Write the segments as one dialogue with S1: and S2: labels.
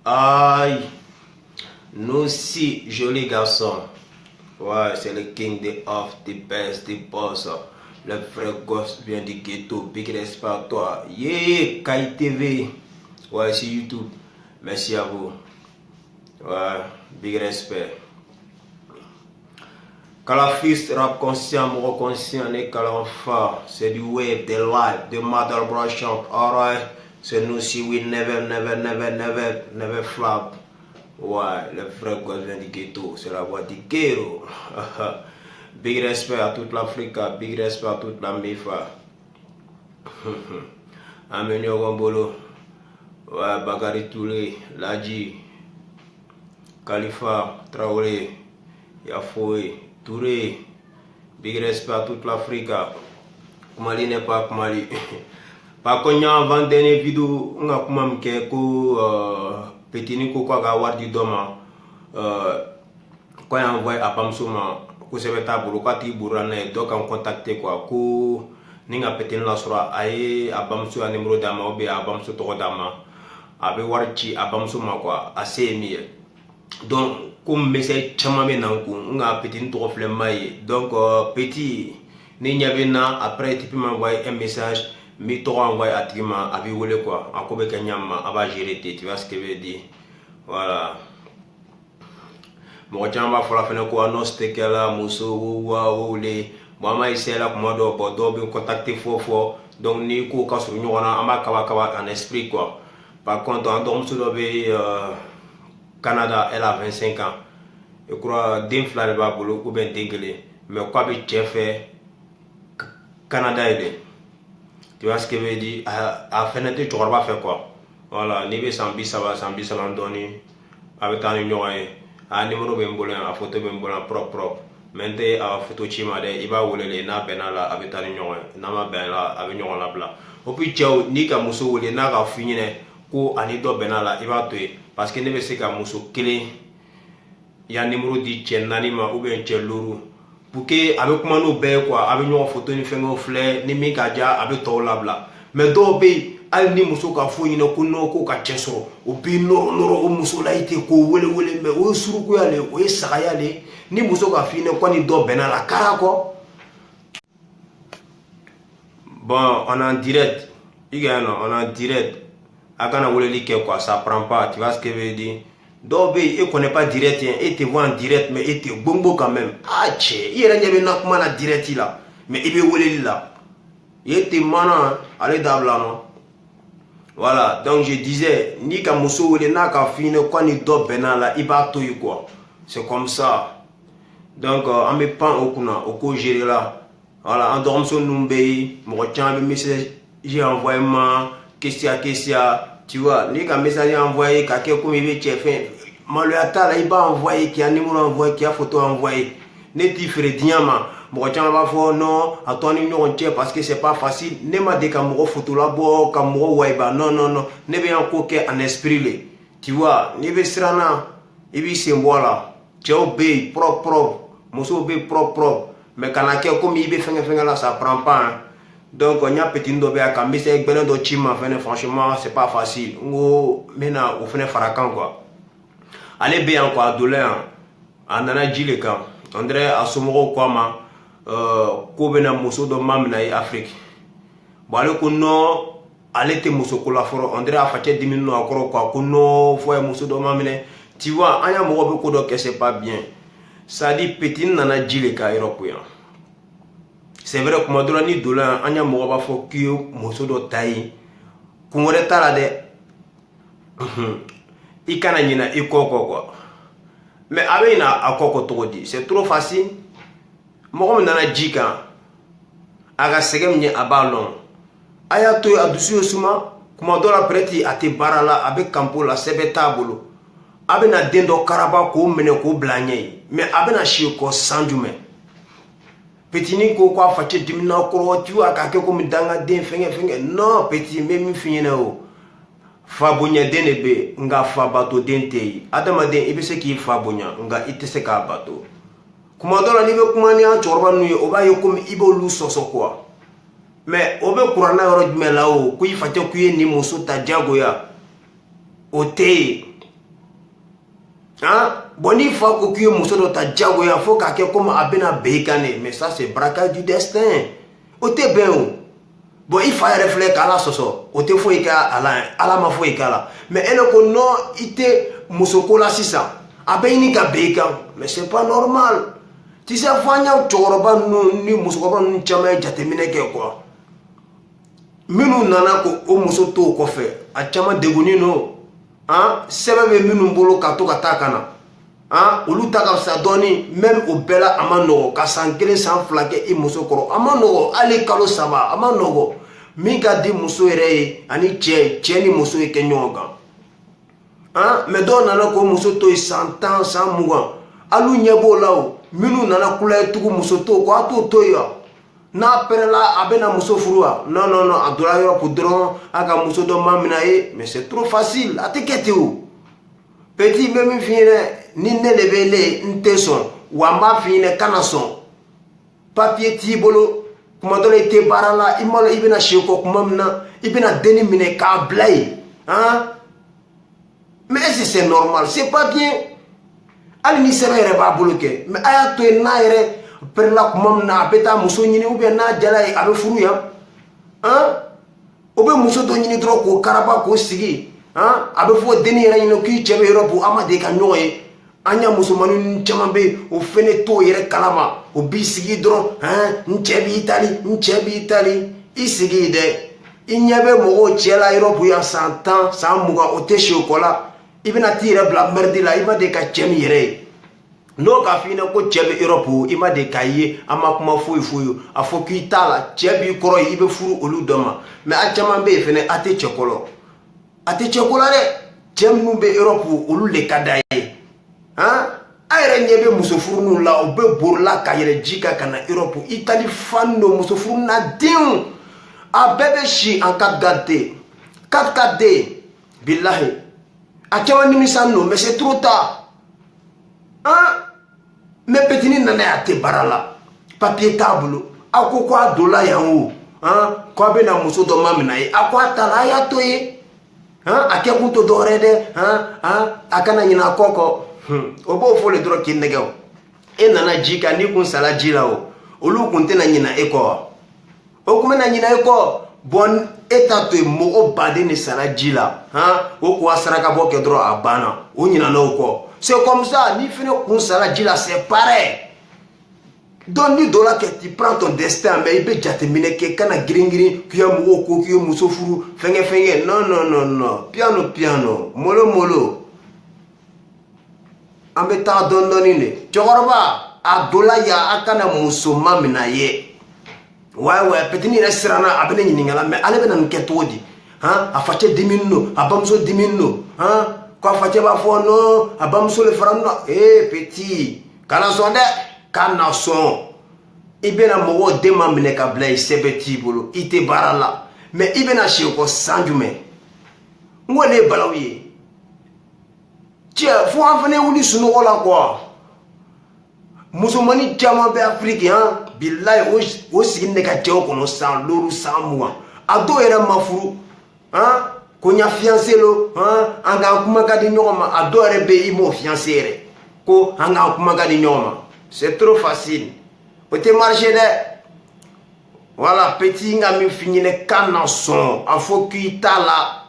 S1: Aïe, nous si jolis garçons. Ouais, c'est le king des off, des best, des boss. Le vrai gosse vient du ghetto, big respect à toi. Yeah, Kai TV. Ouais, c'est YouTube. Merci à vous. Ouais, big respect. Calafiste, rap conscient, moro conscient, et calafa. C'est du wave, des live, de mother bro chante. Alright, c'est nous si we never flop. Ouais, le vrai gosse vient du ghetto, c'est la voix du ghetto. Big respect à toute l'Afrique, big respect à toute la MIFA. Amenyo Gombolo, ouais, Bakary Touré, Ladji, Khalifa, Traoré, Yafoe, Touré. Big respect à toute l'Afrique. Kumali n'est pas Kumali. Par contre, avant dernière vidéo, on a commencé petit Nico quoi avoir du doma. Quand on envoie à Pamsoma, que c'est pas pour quoi tu bourrane, donc on contacte quoi. Que ninga petit la sera aye à Pamso un numéro d'ama ou bien à Pamso trop d'ama. Avec warchi à Pamsoma quoi, assez mieux. Donc comme message chamame nanku, on a petit trop flemme. Donc petit n'y avait na après tu peux m'envoyer un message. Mais tu envoies à Trima, à Biwole quoi, à Kobe Kanyama, à Bajirete, tu vois ce que je veux dire. Voilà. Mon chien va falloir faire quoi, non, c'était qu'elle a Mousso, ou les. Moi, ici, là, pour moi, de contacter fort. Donc, ni quoi, quand sur nous, on a un esprit quoi. Par contre, en dorme sur le Canada, elle a 25 ans. Je crois, d'un flan, elle va pour le coup, bien dégueulé. Mais quoi, bien, fait Canada, elle est. Tu vois ce que je veux dire? À fenêtre, tu vas faire quoi? Voilà, niveau Sambi, ça va, Sambi, ça va donner. Avec un numéro, un numéro bembolin, à photo bembolin propre. Maintenant, à photo chimade, il va rouler les nappes là, avec un numéro, nama ben là, avec numéro là blanc. Au plus, tu as ni qu'à mousso ou les naga fini, qu'au anido ben là, il va tuer. Parce que ne veut pas qu'à mousso clé. Il y a un numéro dit tien nanima ou bien tien lourou. Pour que avec moi nous ben quoi avec nous photo ni fait nos fleurs ni mi kaja avec toi là bla mais do be al ni muso ka fo ni ko no ko ka cheso o bi no o muso la ite ko wele mais o suru ko yale o saka yale ni muso ka fine ko ni do bena la kara ko bon on est en direct on est en direct akana wele li ke quoi ça prend pas tu vois ce que je veux dire. Donc, il ne connaît pas direct, il te voit en direct, mais il te bombo quand même. Ah, tché, il y a un direct là, mais il est là. Il était mana, allez d'abord. Voilà, donc je disais, ni qu'à Mousso ou les n'a fini, quand il doit là, il va tout quoi. C'est comme ça. Donc, on me prend au kuna, au co gérer là. Voilà, en dormant sur Numbei, mon un message, j'ai envoyé ma question. Tu vois, ni qu'un message envoyé, quelqu'un comme il veut fait, Maluata là, il va envoyer, qui a un numéro envoyé, qui a photo envoyé. Ne t'y ferait diamant. Mon chien va faire non, à ton numéro entier parce que c'est pas facile. Ne m'a dit qu'à mon photo là, bon, qu'à mon waiba, non. Ne veut encore qu'un esprit. Tu vois, ne veut srana, il veut symbole là. Tu as obéi, propre. Mon obéi propre. Mais quand on a comme il veut faire là, ça prend pas. Hein. Donc, on a petit ndobé à cambi, c'est que ben chima, franchement, c'est pas facile. Maintenant, on fait un faracan quoi. Allez bien quoi, douleur. On a dit le camp. André a somoro quoi ma, kobena muso do mamna en Afrique. Bon, allez qu'on non, allez te muso ko la foro. André a fait 10 minutes encore quoi, qu'on non, faut muso do mamne. Tu vois, on a moro beaucoup de que c'est pas bien. Ça dit petit nana dit le cas européen. C'est vrai que moi, dans les dollars, on a un peu de moso de taille. Quand on est là, il y a un quoi. Mais avec un coco, c'est trop facile. Moi, je suis dit que je ballon. Aya to a dusu suma kuma dola preti ate barala avec campo la sebe tabolo. Abena dendo karaba ko mene ko blanye. Mais abena shi ko sanjume. Petit ni ko kwa fache dimina ko tu akake ko midanga den fenge non petit même finyena o fabonya denebe nga fabato dentei adama den ibese ki fabonya nga itese ka bato kuma dola ni be kuma ni a chorba nu o ba yokum ibolu soso kwa mais obe kurana yoro jumela o ku ifate ku ni muso ta jago ya ote Hein? Bon, il faut que tu aies un faut que comme abena bécané. Mais ça, c'est braquage du destin. O te bien. Bon, il faut réfléchir à la soso. O te faut à la ma faut là. Mais elle ko non, il te musoko la sisa. Abeni ka bécan. Mais c'est pas normal. Tu sais, fanya choroba ni musoko ni chama jatemine ke quoi. Minu nana ko o musoto ko fe. A chama deguni no. Hein? Sebe minu bolo ka to ka takana. Hein? Olu taka sa doni même au bela amanogo ka sankele san flake I musokoro amanogo ale kalo saba amanogo minga di muso ere ani che ni muso e kenyoga. Hein? Mais do nana ko muso to 100 ans sans mugan alu nyebo lawo minu nana kula tugu muso to ko ato to ya na perela abena muso furua non adora yo poudron aga muso do mamina e mais c'est trop facile atekete ou petit même fine ni ne levele nteson wamba fine kanason papier tibolo kuma dole te barala imolo ibina sheko kuma mna ibina deni mine ka blay hein mais c'est normal c'est pas bien ali ni sere ba bloqué mais aya to na ere per la kuma mna beta muso nyini ou bien na jala abe furu ya hein obe muso do nyini dro ko karaba ko sigi hein abe fo deni ere nyino ki chebe Europe amade ka nyoye anya musulmanu chamambe o fene to yere kalama o bisigi dro hein nchebi Italie isigi de inyabe mo chela Europe ya 100 ans sans muga o te chocolat ibina tire bla merdi la iba de ka chemi yere no ka fina ko chebe Europe ima de kaye ama kuma fuyu afo ki tala chebi koro ibe furu olu doma mais a chamambe fene ate chokolo de chemu be Europe olu le kadaye. Hein? Aire nyebe musofuru la obe borla kayere jika kana Europe Italie fan no musofuru na din a bebe shi en 4D billahi a kewani misano mais c'est trop tard. Hein? Me petini nana ya te barala papier tableau akokwa dola yango hein kwa be na muso do mamina e akwa tala ya toye hein akekunto dorede hein akana nyina koko obo fo le dro kinnego e nana jika ni kun sala jila o olu kun te na nyina eko o kuma na nyina eko bon eta to mo o bade ni sala jila hein o ko asara ka boke dro abana o nyina no ko c'est comme ça ni fini kun sala jila c'est pareil. Donc ni dola que tu prends ton destin mais il peut déjà terminer que kana gringiri qui a mo ko qui muso furu fenge non piano molo ambe ta dondoni ne chogorba adola ya akana musoma minaye ouais petini restaurant abene nyingala mais ale bena nketodi hein afache 10 no abamso 10 no hein ko afache ba fono abamso le franno petit kana sonde kana son ibena mo de mamine ka blay sebeti bolo ite barala mais ibena sheko sanjume ngone balawi tiens faut en venir ou sunu ola quoi musulmani jama be Afrique hein billahi o sigine ka teo kono san loru samwa ado era mafuru hein ko nya fiancé lo hein anga kuma ka di nyoma ado ere be imo fiancé re ko anga kuma ka di nyoma c'est trop facile pour te marcher de voilà petit ngami finine kananson afo ki tala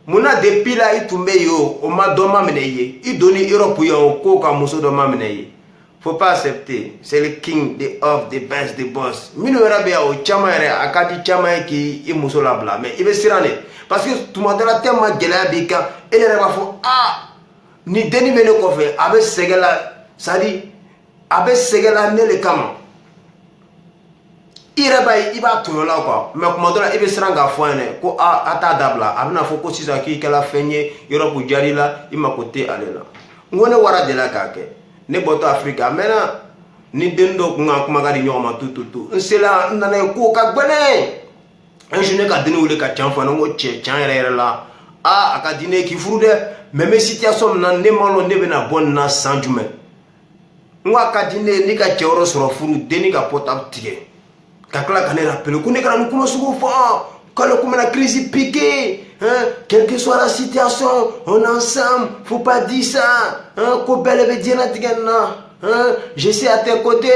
S1: muna depuis là itumbe yo o ma doma meneye i doni Europe yo ko ka muso doma meneye faut pas accepter c'est le king of the best the boss mino rabe o chama ere akadi chama ki i muso la bla mais ibe sirane parce que tout monde la tellement gela bika ele reba fo ni deni mene ko fe abe segela sadi abe segela ne le kama ireba iba toyola quoi mais comme dola ibe sranga foine ko ata dabla abna fo ko sisa ki kala fenye Europe jarila ima kote alela ngone wara de la kake ne boto Africa mena ni dendo nga kuma ga di nyoma tututu nsela ndana ko ka gbene un jeune ka deni wule ka chanfa ngo che chanere la aka dine ki furude même situation na ne malo ne bena bon na sanjume ngwa ka dine ni ka choro soro furu deni ka potap tige kakla kanera pelo kune kana kuma sugo fa kala kuma na crise piqué hein, quelle que soit la situation, on est ensemble, faut pas dire ça, hein, hein, je suis à tes côtés,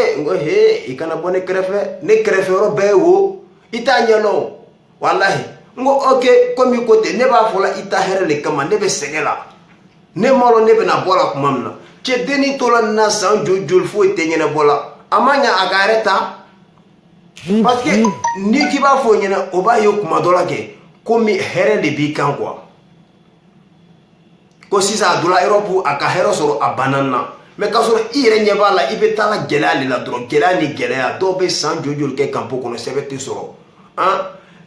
S1: il y a bonne crève, ne crève robéo, il t'a nyalo, wallahi, ok, comme il côté, ne va pas il t'a heré les commandes, ne va segela, ne malo ne va na bola kumamna, tu deni tola na san jol fo etenye na bola, amanya agareta. Parce que ni qui va fournir au bas yo kumadola ke comme here de bikan quoi. Ko si ça dola Europe aka hero soro abanana. Mais quand soro ire nyeba la ibe tala gelali la dro gelani gelaya do be san jojol ke kampo kono sebete soro. Hein?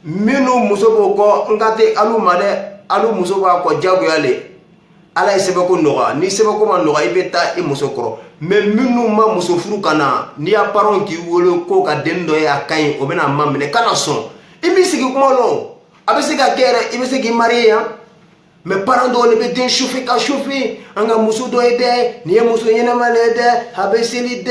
S1: Minu musobo ko ngate alu made alu musobo ko jago yale. Ala sebe ko noga ni sebe ko man noga ibe ta e musokoro. Mais minu ma muso furu kana ni ya paron ki wolo ko ka dendo ya kain o bena mamne kana son ibi sigi kuma lo abe sigi kere ibi sigi maria mais parents do le be den chauffer ka chauffer anga muso do ede ni muso yena malede abe selide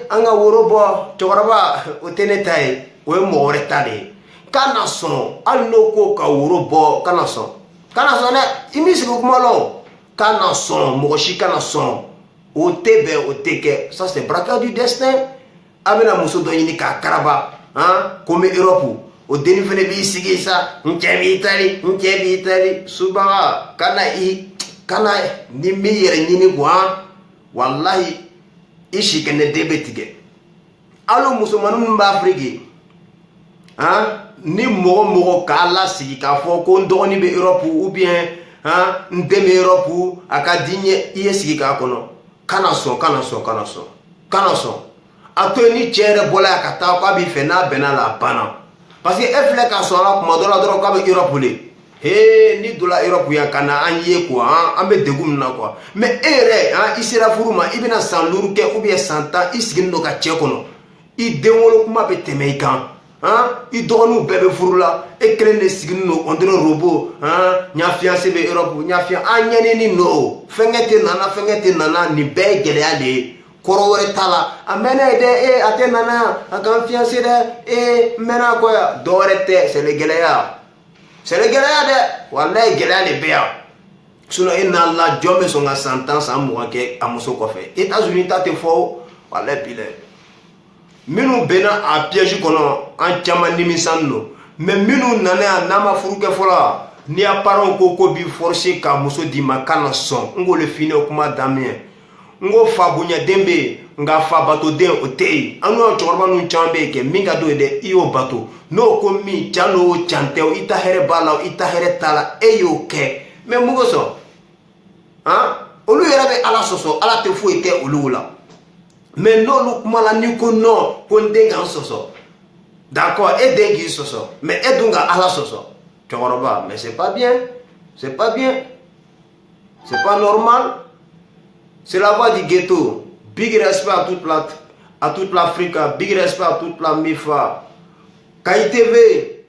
S1: anga worobo chokoraba o tenetai o mo retale kana son alno ko ka worobo kana son ne ibi sigi kuma lo kana son mo shi kana son au tebe au teke, ça c'est braquage du destin. Amena muso do yini ka karaba, hein, comme Europe. Au dénivelé bi sigi ça, nchebi Italie, suba kana ni miyere nini kwa, wallahi ishi kene debetige. Alo muso manu mba Afrique, hein, ni mogo kala sigi ka fo ko ndoni be Europe ou bien, hein, ndeme Europe akadinye iye sigi ka kono. Kana son atoni chere bola ya kata kwa bi fena benala bana parce que efle ka so la kuma dola dro ka be Europe le ni dola Europe ya kana anye quoi ambe degum na quoi mais ere isira furuma ibina san luru ke ou bien santa isgindo ka chekono I demolo kuma be temeikan I donu bebe furula e krene sigino ondro robot nya fiancé be Europe nya fian anyene ni no fengete nana ni be gele ale korore tala amene de ate nana akam fiancé de mena ko ya dorete c'est le gele ya de wallahi gele ale be ya suno inna Allah jome so nga sentence amu ke amuso ko fe États-Unis ta te fo wallahi pile minu bena a piège kono en chama nimisano mais minu nana nama furuke fola ni a paron ko bi forcer ka muso di makana son ngo le fine kuma damien ngo fabunya dembe nga fa bato den otei anu chorba nu chambe ke minga do de io bato no ko mi chano chanteo ita here bala ita here tala eyo ke mais mugo so olu yerabe ala soso ala te fu ite olula mais non lu kuma la ni ko no ko ndenga soso d'accord et dengi soso mais edunga ala soso choroba mais c'est pas bien c'est pas normal. C'est la voix du ghetto. Big respect à toute l'Afrique, big respect à toute la MIFA. KITV,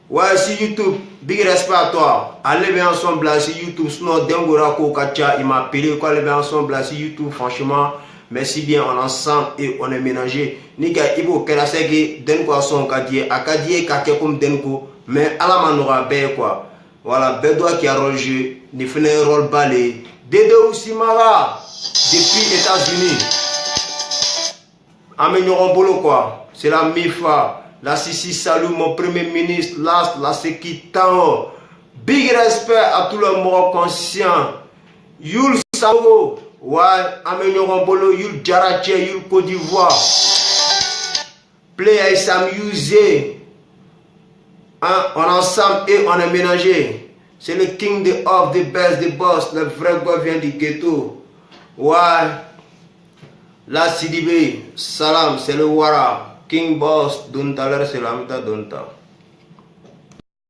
S1: ouais, sur YouTube, big respect à toi. Allez bien ensemble là sur YouTube, sinon Dengora Kokacha, il m'a appelé, quoi, allez bien ensemble là sur YouTube, franchement, merci bien, on est ensemble et on est ménagé. Nika Ibo Kerasegi, Denko a son Akadie, Kakekum Denko, mais à la manora bé quoi. Voilà, Bédoua qui a rejoué, il fait un rôle balé. Dédé Ousimara, depuis États-Unis. Amélioron Bolo quoi. C'est la MIFA. La Sissi Salou, mon premier ministre. La Sekitan. Big respect à tout le monde conscient. Yul Sao. Ouais, Amélioron Bolo. Yul Djarache. Yul Côte d'Ivoire. Play à s'amuser. On est ensemble et on est ménagé. C'est le king of the best, the boss. Le vrai gars vient du ghetto. Ouais. La Sidibé. Salam, c'est le Wara. King boss. Dunta, c'est la mita Dunta.